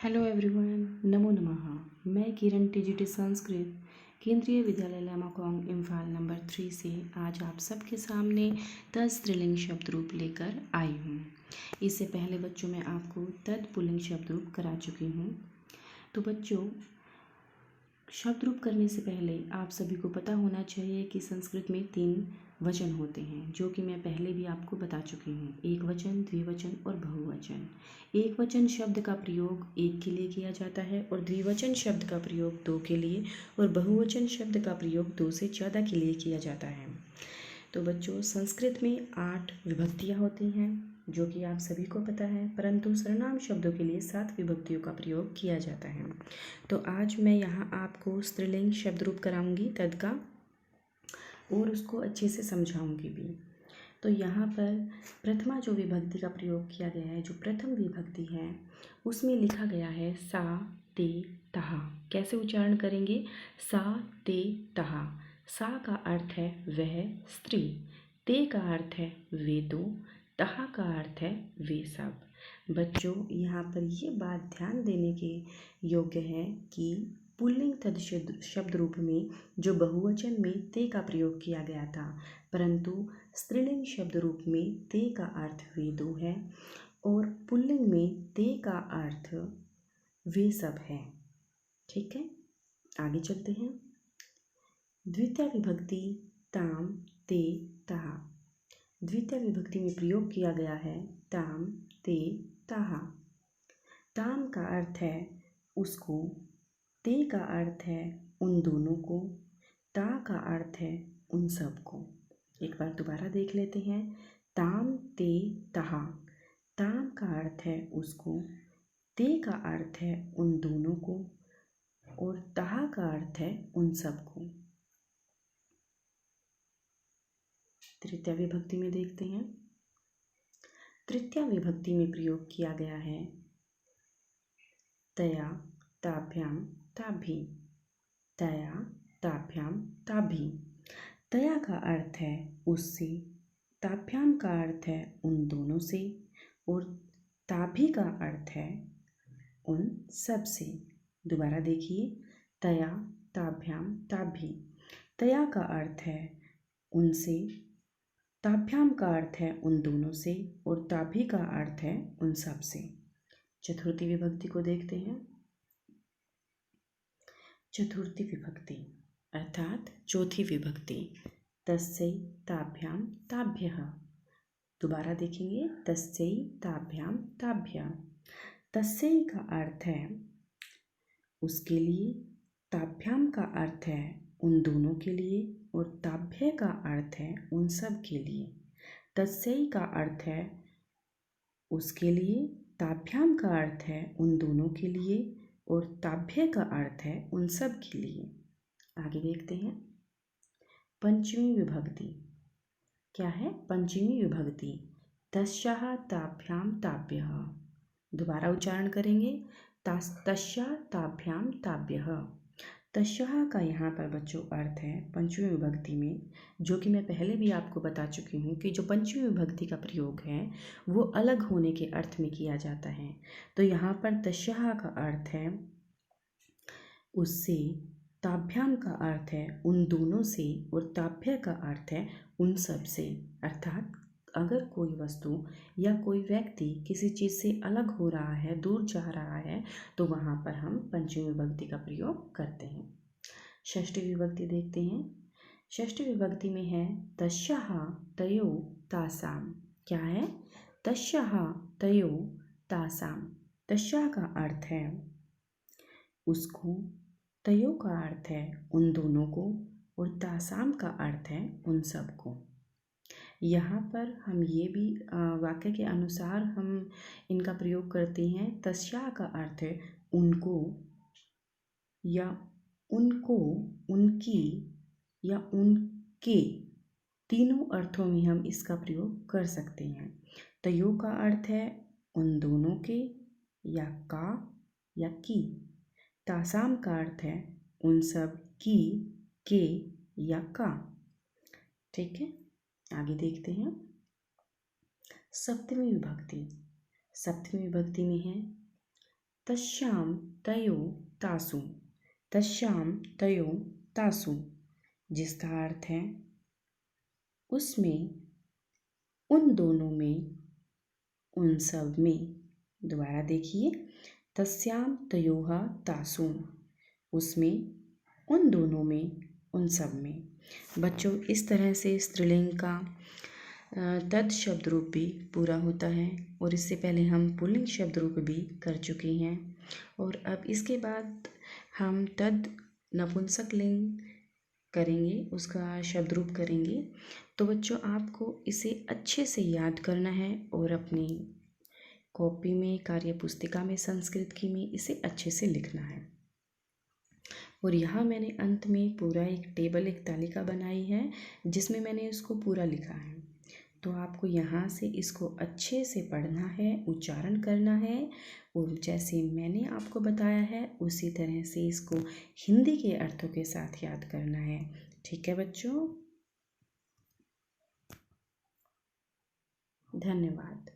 Hello everyone, नमो नमः। मैं किरण TGT Sanskrit केंद्रीय विद्यालय लामाकोंग इम्फाल नंबर 3 से आज आप सबके सामने 10 स्त्रीलिंग शब्द रूप लेकर आई हूँ। इससे पहले बच्चों मैं आपको तत्पुल्लिंग शब्द रूप करा चुकी हूँ। तो बच्चों, शब्द रूप करने से पहले आप सभी को पता होना चाहिए कि संस्कृत में 3 वचन होते हैं, जो कि मैं पहले भी आपको बता चुकी हूँ। एक वचन, द्विवचन और बहुवचन। एक वचन शब्द का प्रयोग एक के लिए किया जाता है और द्विवचन शब्द का प्रयोग 2 के लिए और बहुवचन शब्द का प्रयोग 2 से ज़्यादा के लिए किया जाता है। तो बच्चों, संस्कृत में 8 विभक्तियाँ होती हैं, जो कि आप सभी को पता है, परंतु सर्वनाम शब्दों के लिए 7 विभक्तियों का प्रयोग किया जाता है। तो आज मैं यहाँ आपको स्त्रीलिंग शब्द रूप कराऊंगी तद का, और उसको अच्छे से समझाऊंगी भी। तो यहाँ पर प्रथमा जो विभक्ति का प्रयोग किया गया है, जो प्रथम विभक्ति है, उसमें लिखा गया है सा ते तहा। कैसे उच्चारण करेंगे? सा ते तहा। सा का अर्थ है वह स्त्री, ते का अर्थ है वे दो, तहा का अर्थ है वे सब। बच्चों, यहाँ पर ये बात ध्यान देने के योग्य है कि पुल्लिंग तद शब्द रूप में जो बहुवचन में ते का प्रयोग किया गया था, परंतु स्त्रीलिंग शब्द रूप में ते का अर्थ वे दो है और पुल्लिंग में ते का अर्थ वे सब है। ठीक है, आगे चलते हैं। द्वितीय विभक्ति ताम ते तहा। द्वितीय विभक्ति में प्रयोग किया गया है ताम ते तहा। ताम का अर्थ है उसको, ते का अर्थ है उन दोनों को, ता का अर्थ है उन सब को। एक बार दोबारा देख लेते हैं। ताम ते तहा। ताम का अर्थ है उसको, ते का अर्थ है उन दोनों को और तहा का अर्थ है उन सब को। तृतीय विभक्ति में देखते हैं। तृतीय विभक्ति में प्रयोग किया गया है तया ताभ्याम ताभि। तया ताभ्याम ताभि। तया का अर्थ है उससे, ताभ्याम का अर्थ है उन दोनों से और ताभि का अर्थ है उन सब से। दोबारा देखिए, तया ताभ्याम ताभि। तया का अर्थ है उनसे, ताभ्याम का अर्थ है उन दोनों से और ताभि का अर्थ है उन सब से। चतुर्थी विभक्ति को देखते हैं। चतुर्थी विभक्ति अर्थात चौथी विभक्ति तस्यै ताभ्याम ताभ्यः। दोबारा देखेंगे, तस्यै ताभ्याम ताभ्यः। तस्यै का अर्थ है उसके लिए, ताभ्याम का अर्थ है उन दोनों के लिए और ताभ्य का अर्थ है उन सब के लिए। तस्यै का अर्थ है उसके लिए, ताभ्याम का अर्थ है उन दोनों के लिए और ताभ्य का अर्थ है उन सब के लिए। आगे देखते हैं। पंचमी विभक्ति क्या है? पंचमी विभक्ति तस्याः ताभ्याम ताभ्यः। दोबारा उच्चारण करेंगे, तस्याः ताभ्याम ताभ्यः। तस्याः का यहाँ पर बच्चों अर्थ है पंचमी विभक्ति में, जो कि मैं पहले भी आपको बता चुकी हूँ कि जो पंचमी विभक्ति का प्रयोग है वो अलग होने के अर्थ में किया जाता है। तो यहाँ पर तस्याः का अर्थ है उससे, ताभ्याम का अर्थ है उन दोनों से और ताभ्य का अर्थ है उन सब से। अर्थात अगर कोई वस्तु या कोई व्यक्ति किसी चीज़ से अलग हो रहा है, दूर जा रहा है, तो वहाँ पर हम पंचमी विभक्ति का प्रयोग करते हैं। षष्ठी विभक्ति देखते हैं। षष्ठी विभक्ति में है तस्याः तयो तासाम। क्या है? तस्याः तयो तासाम। तस्याः का अर्थ है उसको, तयो का अर्थ है उन दोनों को और तासाम का अर्थ है उन सब को। यहाँ पर हम ये भी वाक्य के अनुसार हम इनका प्रयोग करते हैं। तस्या का अर्थ है उनको या उनको, उनकी या उनके, तीनों अर्थों में हम इसका प्रयोग कर सकते हैं। तयो का अर्थ है उन दोनों के या का या की। तासाम का अर्थ है उन सब की, के या का। ठीक है, आगे देखते हैं। सप्तमी विभक्ति। सप्तमी विभक्ति में है तस्याम तयो तासु, तस्याम तयो तासु, जिसका अर्थ है उसमें, उन दोनों में, उन सब में। दोबारा देखिए, तस्याम तयोः तासु, उसमें, उन दोनों में, उन सब में। बच्चों, इस तरह से स्त्रीलिंग का तद शब्द रूप भी पूरा होता है और इससे पहले हम पुल्लिंग शब्द रूप भी कर चुके हैं। और अब इसके बाद हम तद नपुंसक लिंग करेंगे, उसका शब्द रूप करेंगे। तो बच्चों, आपको इसे अच्छे से याद करना है और अपनी कॉपी में, कार्य पुस्तिका में, संस्कृत की में इसे अच्छे से लिखना है। और यहाँ मैंने अंत में पूरा एक टेबल, एक तालिका बनाई है जिसमें मैंने इसको पूरा लिखा है। तो आपको यहाँ से इसको अच्छे से पढ़ना है, उच्चारण करना है और जैसे मैंने आपको बताया है उसी तरह से इसको हिंदी के अर्थों के साथ याद करना है। ठीक है बच्चों, धन्यवाद।